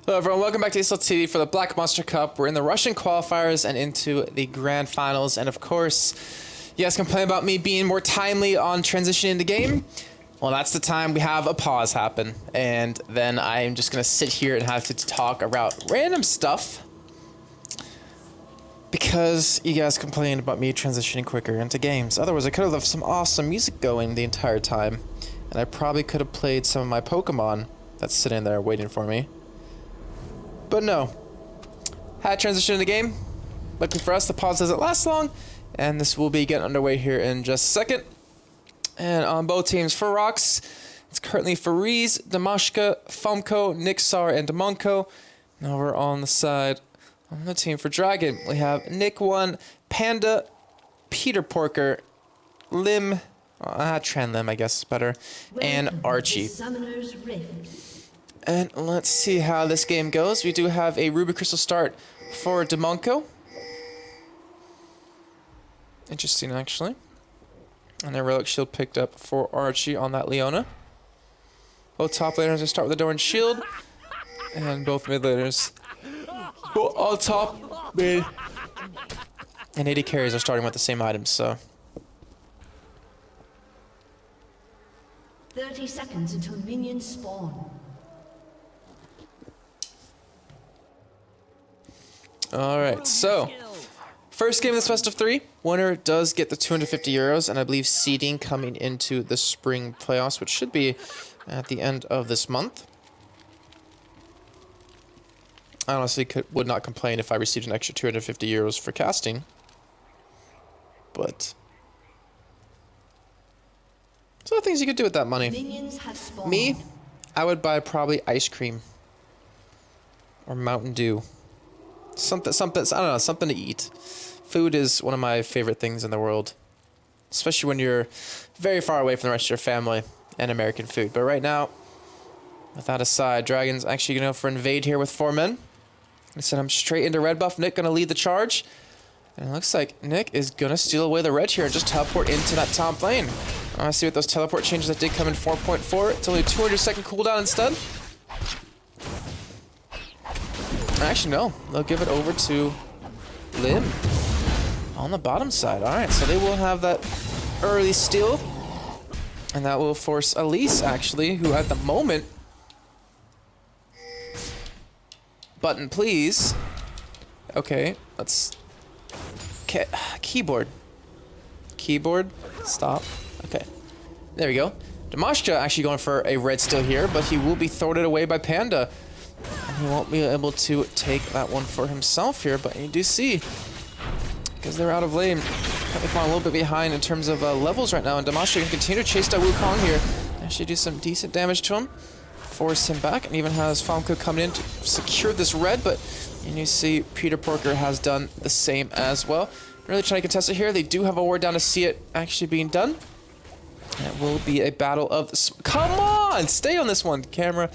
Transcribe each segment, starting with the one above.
Hello everyone, welcome back to ESL for the Black Monster Cup. We're in the Russian qualifiers and into the grand finals, and of course, you guys complain about me being more timely on transitioning the game. Well, that's the time we have a pause happen, and then I'm just gonna sit here and have to talk about random stuff because you guys complained about me transitioning quicker into games. Otherwise, I could have left some awesome music going the entire time, and I probably could have played some of my Pokemon that's sitting there waiting for me. But no, had transition in the game. Luckily for us, the pause doesn't last long, and this will be getting underway here in just a second. And on both teams for RoX, it's currently Fariz, Damashka, Fumko, Nixar, and Demonko. Now we're on the side on the team for Dragon. We have Nick1, Panda, Peter Porker, Lim, Tran Lim, I guess is better, and Archie. And let's see how this game goes. We do have a Ruby Crystal start for Demonko. Interesting, actually. And a Relic Shield picked up for Archie on that Leona. Both top laners will start with the Doran Shield. And both mid laners on top, mid. And AD carries are starting with the same items, so. 30 seconds until minions spawn. Alright, so first game of this best of 3. Winner does get the 250 euros, and I believe seeding coming into the spring playoffs, which should be at the end of this month. I honestly would not complain if I received an extra 250 euros for casting. But there's other things you could do with that money. Me, I would buy probably ice cream or Mountain Dew. Something, I don't know, something to eat. Food is one of my favorite things in the world. Especially when you're very far away from the rest of your family and American food. But right now, with that aside, Dragon's actually going to go for invade here with 4 men. I sent him straight into red buff. Nick going to lead the charge. And it looks like Nick is going to steal away the red here and just teleport into that top lane. I want to see what those teleport changes that did come in 4.4. It's only a 200-second cooldown instead. Actually, no. They'll give it over to Lim on the bottom side. Alright, so they will have that early steal. And that will force Elise, actually, who at the moment... Button, please. Okay, let's... Keyboard. Keyboard. Stop. Okay. There we go. Damashka actually going for a red steal here, but he will be thwarted away by Panda. And he won't be able to take that one for himself here, but you do see, because they're out of lane, they're falling a little bit behind in terms of levels right now, and Damashka can continue to chase down Wukong here. Actually do some decent damage to him, force him back, and even has Famco coming in to secure this red, but you see Peter Porker has done the same as well. Really trying to contest it here. They do have a ward down to see it actually being done. And it will be a battle of the... Come on! Stay on this one, camera.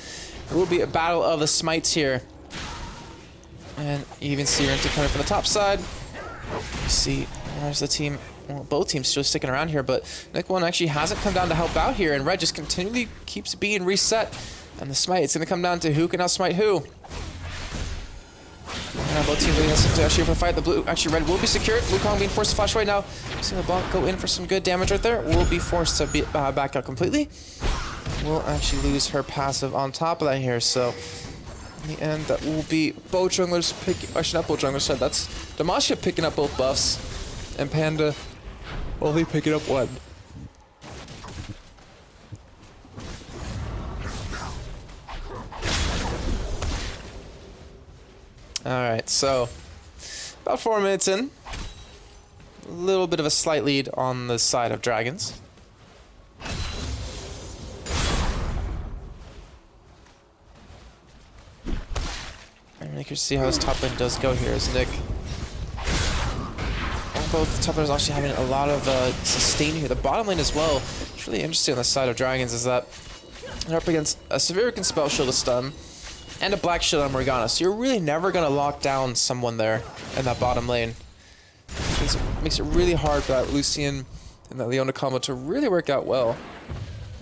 It will be a battle of the smites here. And you even see Renta coming from the top side. You see, there's the team. Well, both teams still sticking around here, but Nick1 actually hasn't come down to help out here, and red just continually keeps being reset. And the smite, it's going to come down to who can outsmite who. And both teams leading us to actually open the fight. The blue, actually red will be secured. Wukong being forced to flash right now. See the block go in for some good damage right there. Will be forced to be, back out completely. Will actually lose her passive on top of that here, so in the end that will be both junglers picking, actually not both junglers, so that's Damashka picking up both buffs and Panda only picking up one. Alright, so about 4 minutes in, a little bit of a slight lead on the side of Dragons. And you can see how his top lane does go here as Nick. Both top laners actually having a lot of sustain here. The bottom lane as well. It's really interesting on the side of Dragons is that they're up against a severe spell shield to stun and a black shield on Morgana. So you're really never going to lock down someone there in that bottom lane. It makes it really hard for that Lucian and that Leona combo to really work out well.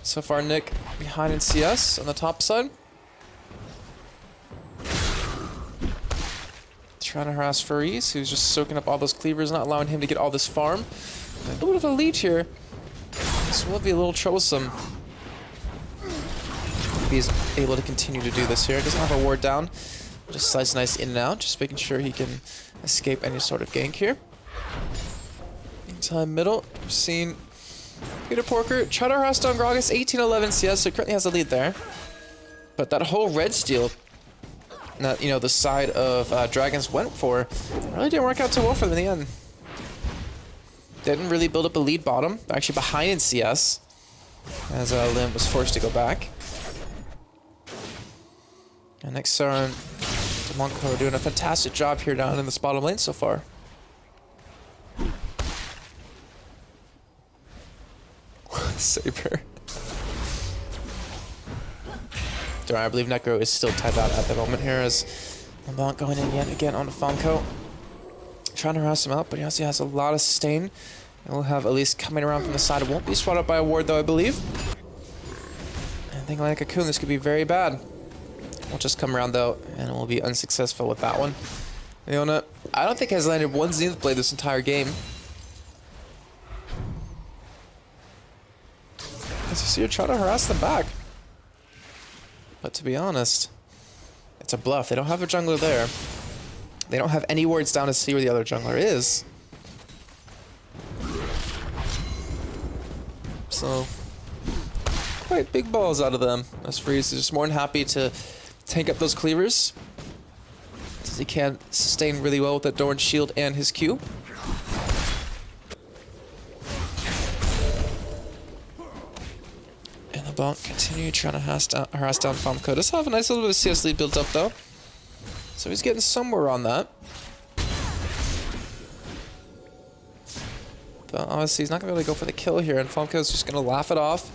So far, Nick behind in CS on the top side. trying to harass Furries, who's just soaking up all those cleavers, not allowing him to get all this farm. A little bit of a lead here. This will be a little troublesome. If he's able to continue to do this here. Doesn't have a ward down. Just slice nice in and out, just making sure he can escape any sort of gank here. Meantime, middle, we're seeing Peter Porker try to harass down Gragas, 1811 CS, so he currently has a lead there. But that whole red steal that, you know, the side of Dragons went for really didn't work out too well for them in the end. Didn't really build up a lead bottom. They're actually behind in CS as Lim was forced to go back. And next turn, Demonco doing a fantastic job here down in this bottom lane so far. Saber. I believe Necro is still tied out at the moment here as LeBlanc going in yet again on the Fonko. Trying to harass him out, but he also has a lot of sustain. And we'll have Elise coming around from the side. It won't be swatted up by a ward though, I believe. And thinking like a Cocoon, this could be very bad. We'll just come around though, and we'll be unsuccessful with that one. Leona, I don't think has landed one Zenith Blade this entire game. As you see her try to harass them back. But to be honest, it's a bluff. They don't have a jungler there. They don't have any wards down to see where the other jungler is. So, quite big balls out of them. As Freeze is just more than happy to tank up those cleavers, since he can sustain really well with that Dorn shield and his Q. Continue trying to harass down Famco. Does have a nice little bit of CS lead built up though. So he's getting somewhere on that. But obviously he's not going to be able to go for the kill here, and Famco's just going to laugh it off,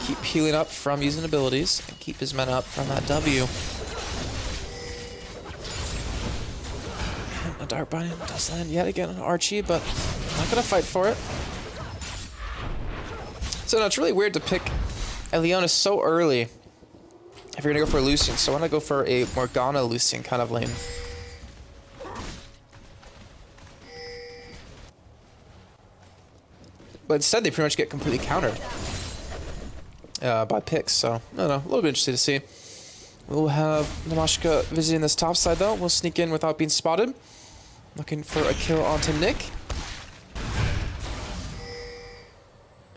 keep healing up from using abilities, and keep his men up from that W. And a Dark Binding does land yet again on Archie, but not going to fight for it. So no, it's really weird to pick Leona so early if you're gonna go for a Lucian, so I wanna go for a Morgana Lucian kind of lane. But instead they pretty much get completely countered by picks, so I don't know, a little bit interesting to see. We'll have Namashka visiting this top side though. We'll sneak in without being spotted. Looking for a kill onto Nick.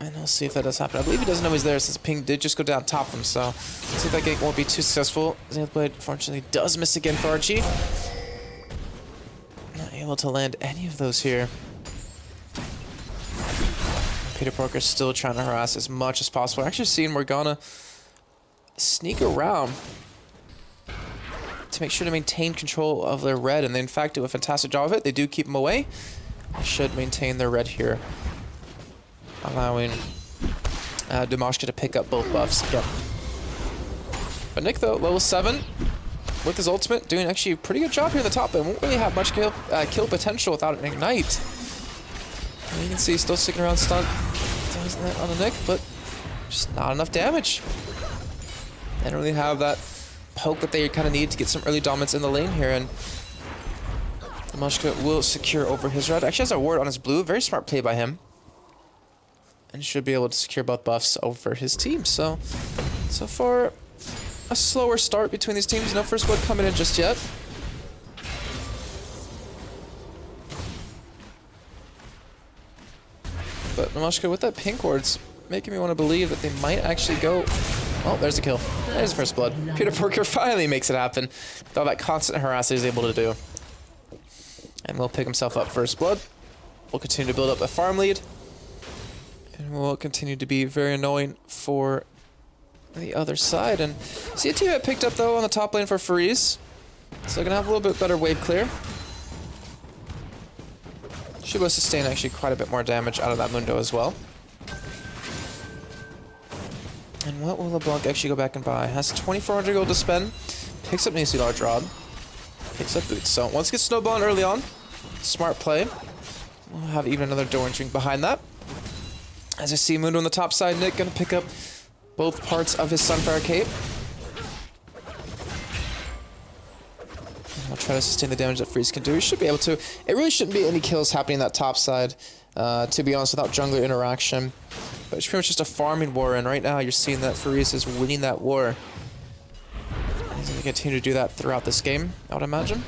And we'll see if that does happen. I believe he doesn't know he's there since ping did just go down top of him, so let's see if that gank won't be too successful. Zenith Blade, fortunately, does miss again for Archie. Not able to land any of those here. Peter Porker's still trying to harass as much as possible. Actually seeing Morgana sneak around to make sure to maintain control of their red, and they in fact do a fantastic job of it. They do keep him away. They should maintain their red here, allowing Dimashka to pick up both buffs again. But Nick, though, level 7, with his ultimate, doing actually a pretty good job here in the top, and won't really have much kill potential without an ignite. And you can see he's still sticking around stun on the Nick, but just not enough damage. They don't really have that poke that they kind of need to get some early dominance in the lane here, and Dimashka will secure over his red. Actually has a ward on his blue, very smart play by him. And should be able to secure both buffs over his team. So far, a slower start between these teams. No first blood coming in just yet. But Namashka with that pink ward's making me want to believe that they might actually go. Oh, there's a kill. There's first blood. Peter Porker finally makes it happen with all that constant harass he's able to do. And will pick himself up first blood. We'll continue to build up a farm lead. And will continue to be very annoying for the other side. And see a team that picked up though on the top lane for Freeze. So gonna have a little bit better wave clear. Should be able to sustain actually quite a bit more damage out of that Mundo as well. And what will LeBlanc actually go back and buy? Has 2,400 gold to spend. Picks up Nisi Large Rod. Picks up Boots. So once it gets snowballing early on, smart play. We'll have even another Doran drink behind that. As I see Mundo on the top side, Nick gonna pick up both parts of his Sunfire Cape. I'll try to sustain the damage that Freeze can do. He should be able to. It really shouldn't be any kills happening on that top side, to be honest, without jungler interaction. But it's pretty much just a farming war, and right now you're seeing that Freeze is winning that war. He's going to continue to do that throughout this game, I would imagine.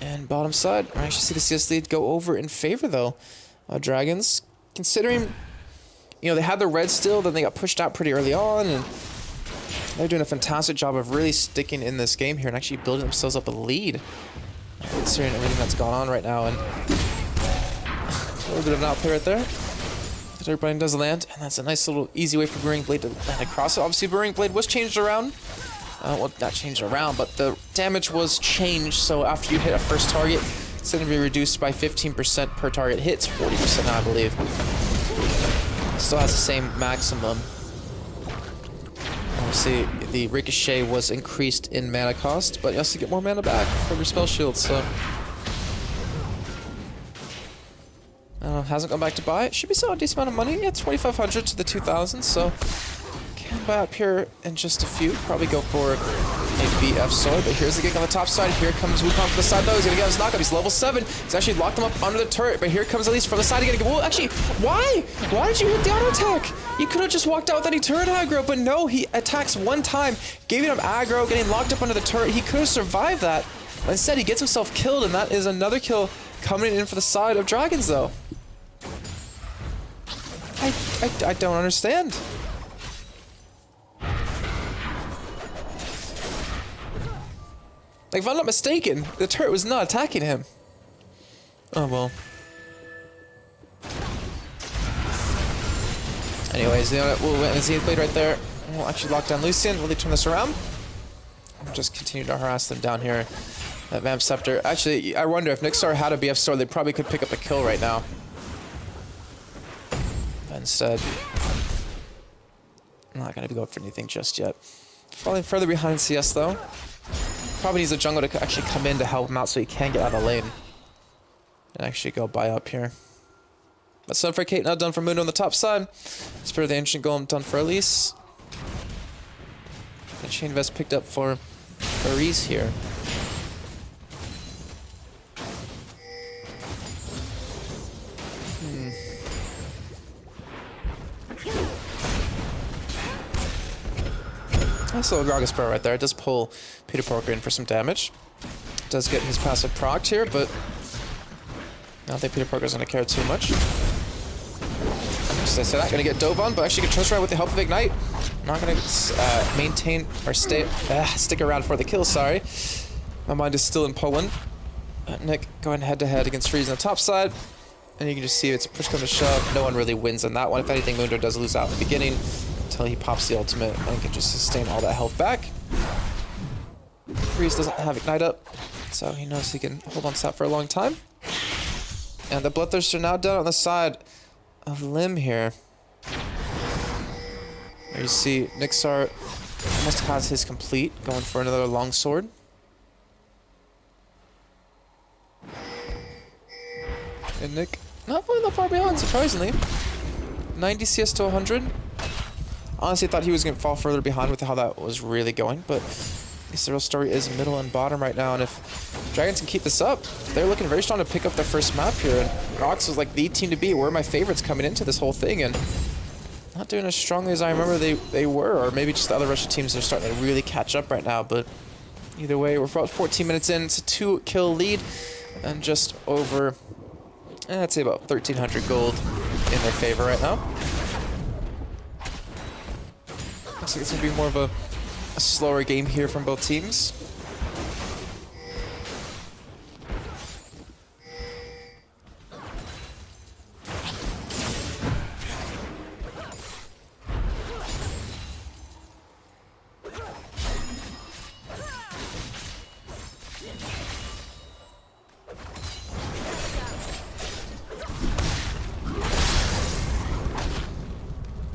And bottom side, I actually see the CS lead go over in favor, though. Dragons, considering, you know, they had the red still, then they got pushed out pretty early on, and they're doing a fantastic job of really sticking in this game here and actually building themselves up a lead. Considering everything that's gone on right now, and a little bit of an outplay right there. But everybody does land, and that's a nice little easy way for Burning Blade to land across it. Obviously, Burning Blade was changed around. Well, not changed around, but the damage was changed, so after you hit a first target, it's going to be reduced by 15% per target hits, 40% now, I believe. Still has the same maximum. Obviously, the Ricochet was increased in mana cost, but you also get more mana back from your spell shield, so... hasn't gone back to buy it. Should be still a decent amount of money. Yeah, 2,500 to the 2,000, so... Can buy up here in just a few. Probably go for a BF sword, but here's the gank on the top side. Here comes Wukong from the side, though. He's gonna get his knockup. He's level 7. He's actually locked him up under the turret, but here comes Elise from the side again. Well, actually, why? Why did you hit the auto attack? You could have just walked out with any turret aggro, but no, he attacks one time, giving him aggro, getting locked up under the turret. He could have survived that. But instead, he gets himself killed, and that is another kill coming in for the side of Dragons, though. I don't understand. Like, if I'm not mistaken, the turret was not attacking him. Oh, well. Anyways, you know what? We'll win the Zenith Blade right there. We'll actually lock down Lucian. Will they turn this around? We'll just continue to harass them down here. That Vamp Scepter. Actually, I wonder if Nixar had a BF sword, they probably could pick up a kill right now. But instead, I'm not going to go for anything just yet. Falling further behind CS, though. Probably needs a jungle to actually come in to help him out so he can get out of the lane. And actually go buy up here. But Sun for Kate, now done for Mundo on the top side. Spirit of the Ancient Golem done for Elise. And Chain Vest picked up for Reese here. Nice little Gragas Spur right there. It does pull Peter Porker in for some damage. Does get his passive procced here, but I don't think Peter Porker's going to care too much. Just I said, not going to get dove on, but actually can trust around with the help of Ignite. Not going to maintain or stick around for the kill, sorry. My mind is still in Poland. Nick going head-to-head against Freeze on the top side. And you can just see it's a push come to shove. No one really wins on that one. If anything, Mundo does lose out in the beginning until he pops the ultimate and can just sustain all that health back. Freeze doesn't have Ignite up, so he knows he can hold on to that for a long time. And the Bloodthirsts are now done on the side of Lim here. There you see Nixar almost has his complete, going for another longsword. And Nick not really that far behind, surprisingly. 90 CS to 100. Honestly, I thought he was going to fall further behind with how that was really going, but I guess the real story is middle and bottom right now, and if Dragons can keep this up, they're looking very strong to pick up their first map here, and RoX was like the team to beat. Were my favorites coming into this whole thing, and not doing as strongly as I remember they were, or maybe just the other Russian teams are starting to really catch up right now, but either way, we're about 14 minutes in. It's a 2-kill lead, and just over, I'd say about 1,300 gold in their favor right now. Looks like it's going to be more of a slower game here from both teams.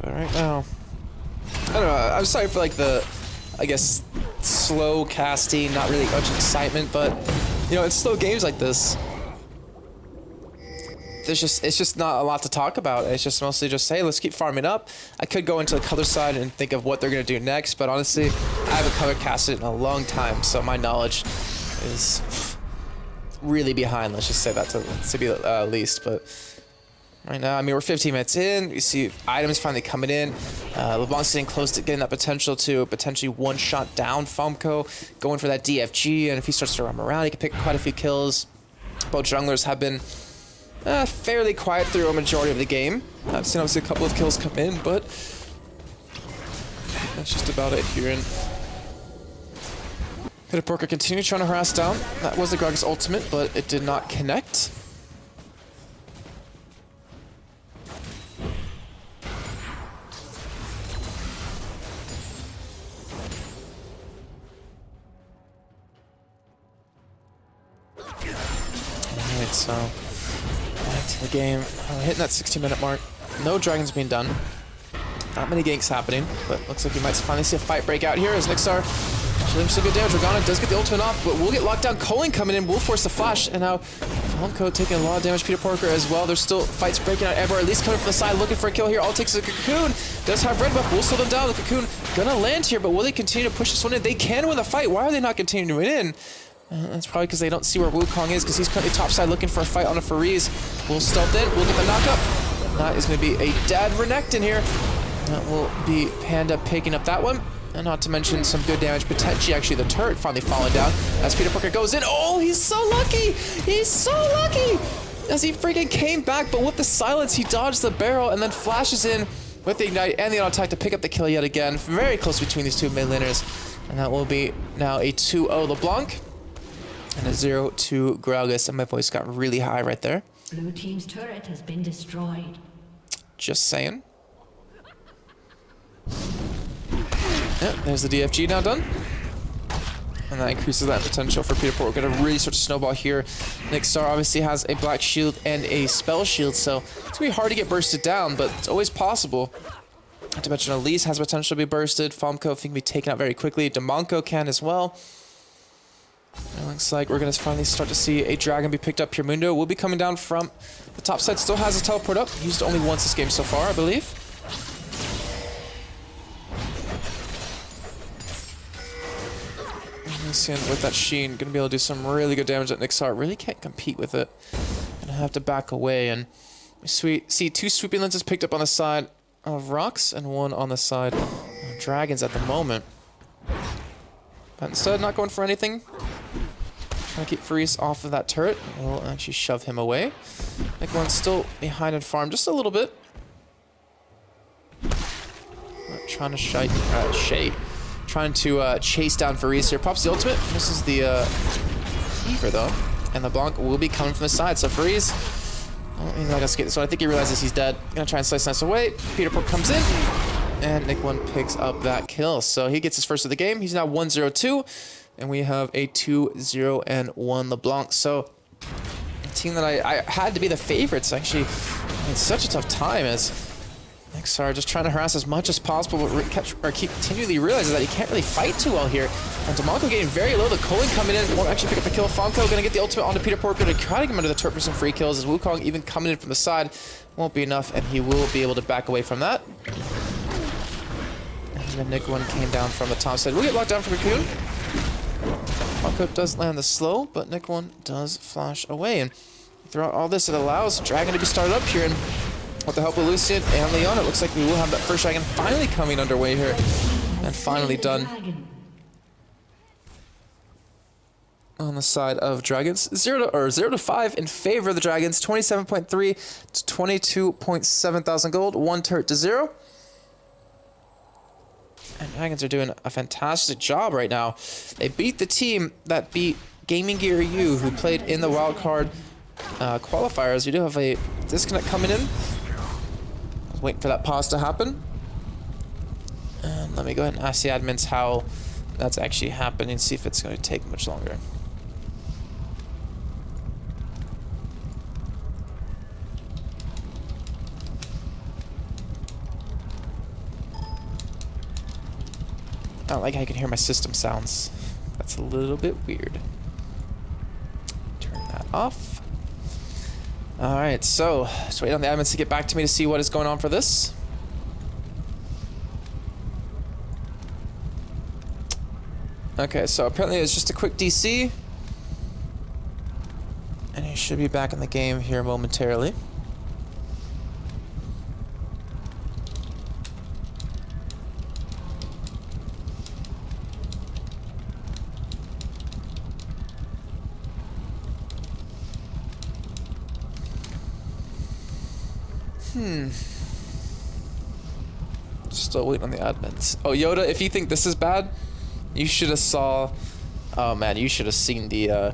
But right now, I don't know, I'm sorry for like the, I guess, slow casting, not really much excitement, but, you know, it's slow games like this. it's just not a lot to talk about. It's just mostly just, hey, let's keep farming up. I could go into the color side and think of what they're gonna do next, but honestly, I haven't color casted in a long time, so my knowledge is really behind. Let's just say that to be least. But right now, I mean, we're 15 minutes in. You see items finally coming in. LeBlanc's getting close to getting that potential to potentially one-shot down Famco, going for that DFG, and if he starts to run around, he can pick quite a few kills. Both junglers have been fairly quiet through a majority of the game. I've seen obviously a couple of kills come in, but that's just about it here. And Peter Porker continued trying to harass down. That was the Gragas ultimate, but it did not connect. Alright, so back to the game. Hitting that 60-minute mark. No dragons being done. Not many ganks happening, but looks like we might finally see a fight break out here as Nixar doing some good damage. Dragona does get the ultimate off, but we'll get locked down. Culling coming in will force the flash, and now Falco taking a lot of damage. Peter Porker as well. There's still fights breaking out. Ever at least coming from the side looking for a kill here. All it takes is a Cocoon. Does have red buff. Will slow them down. The Cocoon gonna land here, but will they continue to push this one in? They can win the fight. Why are they not continuing to win in? That's probably because they don't see where Wukong is, because he's currently topside looking for a fight on a Fariz. Will stealth in. We'll get the knockup. That is going to be a dead Renekton here. That will be Panda picking up that one. And not to mention some good damage. Potentially, actually, the turret finally falling down as Peter Porker goes in. Oh, he's so lucky! He's so lucky! As he freaking came back, but with the silence, he dodged the barrel and then flashes in with the ignite and the auto attack to pick up the kill yet again. Very close between these two mid laners. And that will be now a 2-0 LeBlanc and a 0-2 Gragas. And my voice got really high right there. Blue team's turret has been destroyed. Just saying. Yeah, there's the DFG now done. And that increases that potential for Peter Porker. We're going to really start to snowball here. Nixar obviously has a black shield and a spell shield, so it's going to be hard to get bursted down, but it's always possible. Not to mention Elise has potential to be bursted. Famco can be taken out very quickly. Demonco can as well. It looks like we're going to finally start to see a dragon be picked up here. Mundo will be coming down from the top side. Still has a teleport up. Used it only once this game so far, I believe. With that Sheen, going to be able to do some really good damage at Nixar. Really can't compete with it. Gonna have to back away. And we see two sweeping lenses picked up on the side of RoX and one on the side of Dragons at the moment. But instead, not going for anything. Trying to keep Fariz off of that turret. We'll actually shove him away. Nick1's still behind in farm just a little bit. Trying to shade. Trying to chase down Fariz here. Pops the ultimate. Misses the Fever though. And LeBlanc will be coming from the side. So Fariz, oh, he's not gonna skate this one. I think he realizes he's dead. Gonna try and slice this away. Peter Pork comes in. And Nick1 picks up that kill. So he gets his first of the game. He's now 1-0-2. And we have a 2-0-1 LeBlanc. So a team that I had to be the favorites actually. It's such a tough time as Nixar just trying to harass as much as possible, but continually realizes that he can't really fight too well here. And Demonco getting very low. The Culling coming in won't actually pick up the kill. Famco gonna get the ultimate onto Peter Porker to try to get him under the turret for some free kills. As Wukong even coming in from the side won't be enough, and he will be able to back away from that. And then Nick1 came down from the top side. We'll get locked down for Cocoon. Famco does land the slow, but Nick1 does flash away. And throughout all this, it allows Dragon to be started up here. And with the help of Lucian and Leon, it looks like we will have that first dragon finally coming underway here. And finally done on the side of Dragons. 0-5 in favor of the Dragons. 27.3 to 22.7 thousand gold. 1 turret to 0. And Dragons are doing a fantastic job right now. They beat the team that beat Gaming Gear U, who played in the wildcard qualifiers. We do have a disconnect coming in. Waiting for that pause to happen. And let me go ahead and ask the admins how that's actually happening, see if it's going to take much longer. I don't like how you can hear my system sounds. That's a little bit weird. Turn that off. Alright, so just wait on the admins to get back to me to see what is going on for this. Okay, so apparently it's just a quick DC. And he should be back in the game here momentarily. Still waiting on the admins. Oh, Yoda, if you think this is bad, you should have saw... Oh man, you should have seen the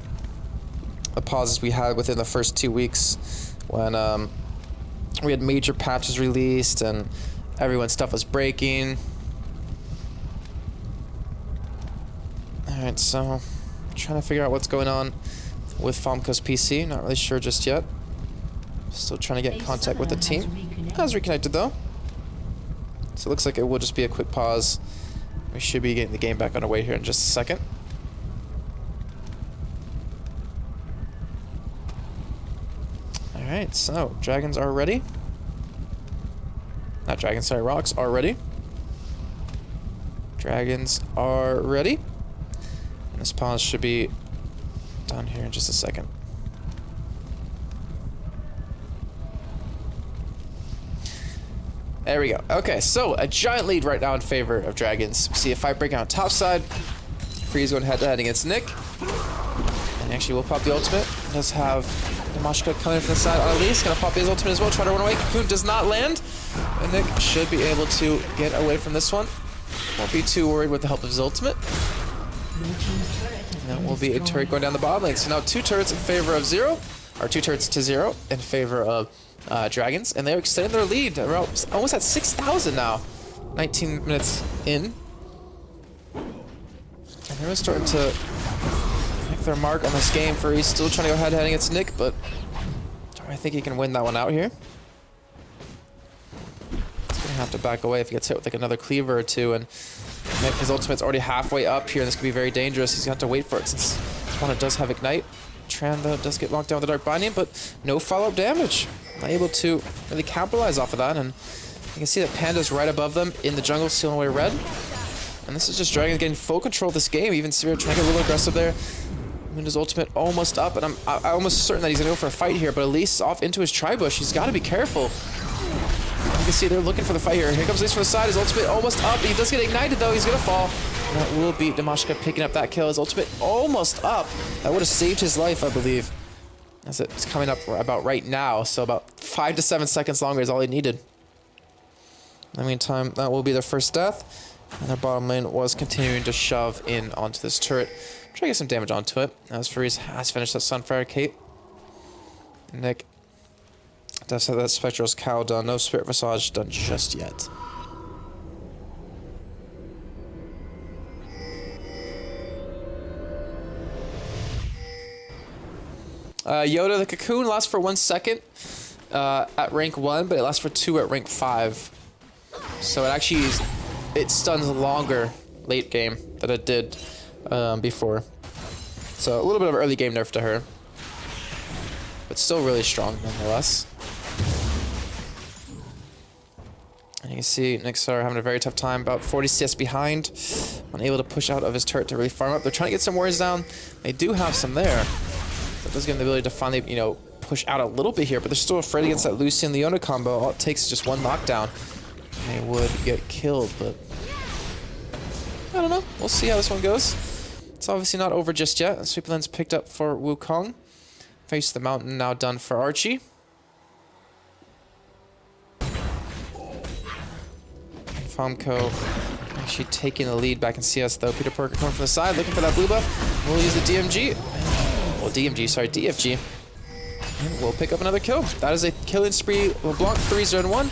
pauses we had within the first 2 weeks when we had major patches released and everyone's stuff was breaking. Alright, so trying to figure out what's going on with Famco's PC. Not really sure just yet. Still trying to get in contact with the team. Has reconnected though. So it looks like it will just be a quick pause. We should be getting the game back underway here in just a second. Alright, so dragons are ready. Not dragons, sorry, RoX are ready. Dragons are ready. And this pause should be done here in just a second. There we go. Okay, so a giant lead right now in favor of Dragons. We see a fight breaking out top side. Freeze going head-to-head against Nick. And actually will pop the ultimate. Does have Damashka coming from the side on Elise. Gonna pop his ultimate as well, try to run away. Cocoon does not land. And Nick should be able to get away from this one. Won't be too worried with the help of his ultimate. And that will be a turret going down the bottom lane. So now 2 turrets in favor of 0. Or 2 turrets to 0 in favor of Dragons, and they're extending their lead. They're almost at 6,000 now. 19 minutes in. And they're starting to make their mark on this game. Furry's still trying to go head-to-head against Nick, but I think he can win that one out here. He's going to have to back away if he gets hit with like another cleaver or two, and Nick, his ultimate's already halfway up here, and this could be very dangerous. He's going to have to wait for it since this one does have Ignite. Tran though does get locked down with the Dark Binding, but no follow-up damage. Not able to really capitalize off of that, and you can see that Panda's right above them in the jungle, stealing away red. And this is just Dragons getting full control of this game. Even Severe trying to get a little aggressive there. Mundo's ultimate almost up, and I'm almost certain that he's gonna go for a fight here, but Elise off into his tri-bush. He's got to be careful. You can see they're looking for the fight here. Here comes Elise from the side. His ultimate almost up. He does get ignited though. He's gonna fall. And that will beat Damashka picking up that kill. His ultimate almost up. That would have saved his life, I believe. As it's coming up about right now, so about 5 to 7 seconds longer is all he needed. In the meantime, that will be their first death. And their bottom lane was continuing to shove in onto this turret. Try to get some damage onto it. As Freeze has finished that Sunfire Cape. Nick does have that Spectral's Cowl done. No Spirit Visage done just yet. Yoda the Cocoon lasts for 1 second at rank 1, but it lasts for 2 at rank 5. So it actually it stuns longer late game than it did before. So a little bit of early game nerf to her, but still really strong nonetheless. And you can see Nixar having a very tough time, about 40 CS behind, unable to push out of his turret to really farm up. They're trying to get some warriors down. They do have some there. That does give them the ability to finally, you know, push out a little bit here, but they're still afraid against that Lucian Leona combo. All it takes is just 1 knockdown, and they would get killed, but I don't know. We'll see how this one goes. It's obviously not over just yet. Sweep lane's picked up for Wukong. Face the mountain now done for Archie. Famco actually taking the lead back in CS though. Peter Parker coming from the side, looking for that blue buff. We'll use the DMG. Well, DFG. And we'll pick up another kill. That is a killing spree. LeBlanc 3-0-1.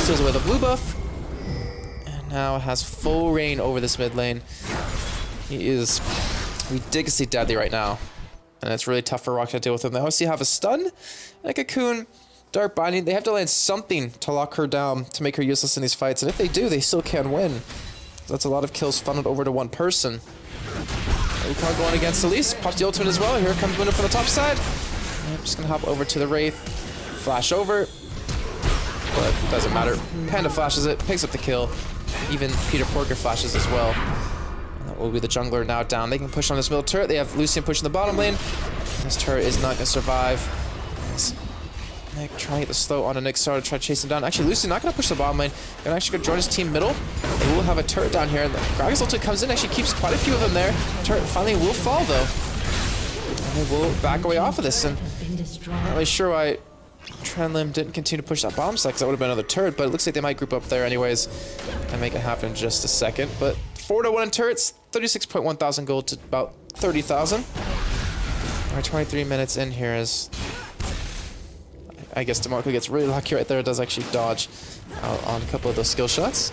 Steals away the blue buff. And now has full reign over this mid lane. He is ridiculously deadly right now. And it's really tough for RoX to deal with him. They obviously have a stun and a Cocoon. Dark Binding. They have to land something to lock her down to make her useless in these fights. And if they do, they still can win. So that's a lot of kills funneled over to 1 person. Wukong going against Elise. Pops the ultimate as well. Here comes Mundo from the top side. I'm just going to hop over to the Wraith. flash over, but doesn't matter. Panda flashes it, picks up the kill. Even Peter Porker flashes as well. And that will be the jungler now down. They can push on this middle turret. They have Lucian pushing the bottom lane. This turret is not going to survive. Nick trying to get the slow onto Nick Star to try to chase him down. Actually, Lucian not going to push the bottom lane. Going to actually go join his team middle. They will have a turret down here. Gragas ultimate comes in, actually keeps quite a few of them there. Turret finally will fall though. And they will back away off of this. And I'm not really sure why Trenlim didn't continue to push that bottom side, because that would have been another turret, but it looks like they might group up there anyways and make it happen in just a second. But 4-1 in turrets, 36.1 thousand gold to about 30,000. We're 23 minutes in here as I guess DeMarco gets really lucky right there. It does actually dodge out on a couple of those skill shots.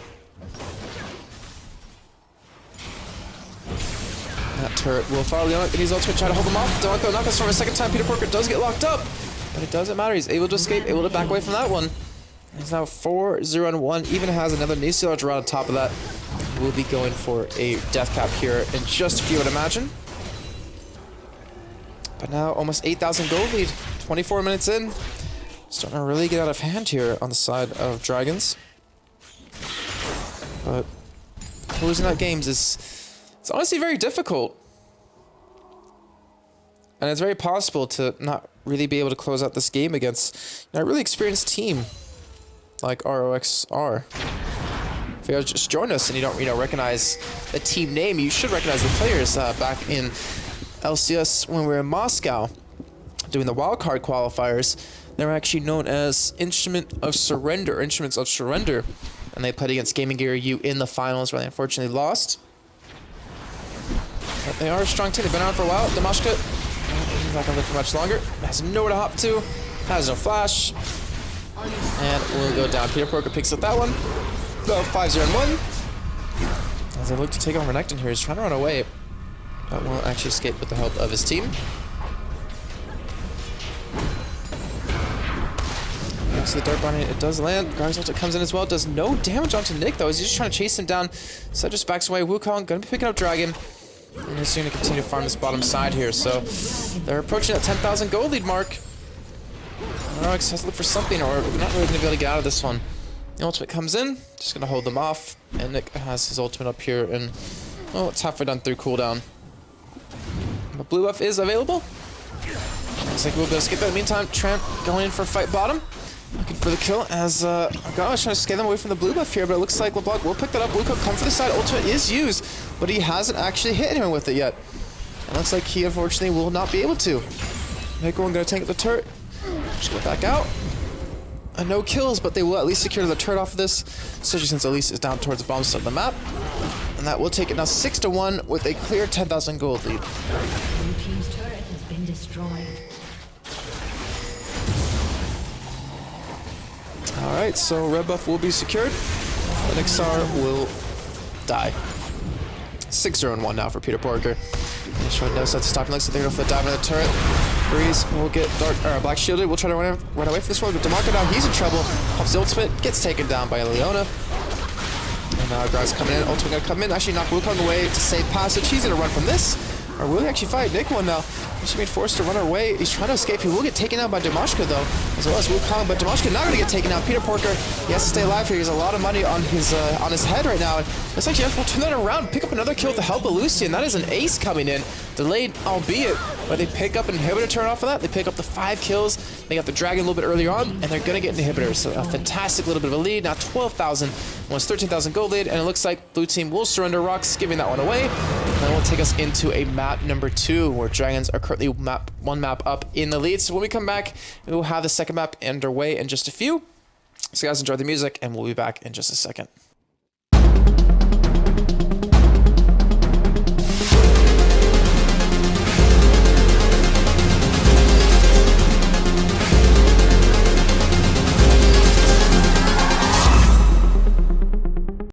That turret will follow Leon. He's ultimate try to hold him off. DeMarco not gonna storm a second time. Peter Porker does get locked up, but it doesn't matter. He's able to escape, able to back away from that one. He's now 4-0-1. Even has another knee sealer around on top of that. We'll be going for a death cap here in just a few, I would imagine. But now almost 8,000 gold lead. 24 minutes in. Starting to really get out of hand here on the side of Dragons. But closing out games it's honestly very difficult. And it's very possible to not really be able to close out this game against a really experienced team like RoX are. If you guys just joined us and you don't recognize the team name, you should recognize the players back in LCS when we were in Moscow doing the wildcard qualifiers. They were actually known as Instruments of Surrender, and they played against Gaming Gear U in the finals where they unfortunately lost. But they are a strong team. They've been around for a while. Damashka, he's not gonna live for much longer. Has nowhere to hop to, has no flash, and will go down. Peter Porker picks up that one. About 5-0-1. As they look to take on Renekton here, he's trying to run away, but will actually escape with the help of his team. So the Dark Bunny, it does land. Gragas ultimate comes in as well. Does no damage onto Nick though. He's just trying to chase him down. So just backs away. Wukong gonna be picking up Dragon. And he's going to continue to farm this bottom side here. So they're approaching that 10,000 gold lead mark. RoX has to look for something, or we're not really going to be able to get out of this one. The ultimate comes in, just going to hold them off. And Nick has his ultimate up here, and well, it's halfway done through cooldown. But blue buff is available. Looks like we'll be able to skip that. In the meantime, Tramp going in for a fight bottom. Looking for the kill as Garlish trying to scare them away from the blue buff here, but it looks like LeBlanc will pick that up. Wukong come for the side. Ultimate is used, but he hasn't actually hit anyone with it yet. It looks like he unfortunately will not be able to. Nick going to tank the turret. Just go back out. No kills, but they will at least secure the turret off of this, especially since Elise is down towards the bottom side of the map. And that will take it now 6-1 with a clear 10,000 gold lead. Blue team's turret has been destroyed. Alright, so red buff will be secured. Nixar will die. 6-0-1 now for Peter Porker. They showed no sense of stopping. Looks like they're going to dive into the turret. Breeze will get black shielded. We'll try to run away from this one, but DeMarco now, he's in trouble. Pops the ultimate, gets taken down by Leona. And now Gragas coming in. Ultimate going to come in. Actually knock Wukong away to save passage. He's going to run from this. Or will he actually fight? Nick one now. He's being forced to run away. He's trying to escape. He will get taken out by Damashka though, as well as Wukong. But Damashka not going to get taken out. Peter Porker, he has to stay alive here. He has a lot of money on his head right now. Looks like Jeff will turn that around, pick up another kill with the help of Lucian. That is an ace coming in. Delayed, albeit, but they pick up an inhibitor turn off of that. They pick up the 5 kills. They got the dragon a little bit earlier on, and they're going to get inhibitors. So a fantastic little bit of a lead. Now 12,000, almost 13,000 gold lead, and it looks like blue team will surrender RoX, giving that one away. And that will take us into a map number 2, where Dragons are currently one map up in the lead. So when we come back, we will have the second map underway in just a few. So guys, enjoy the music, and we'll be back in just a second.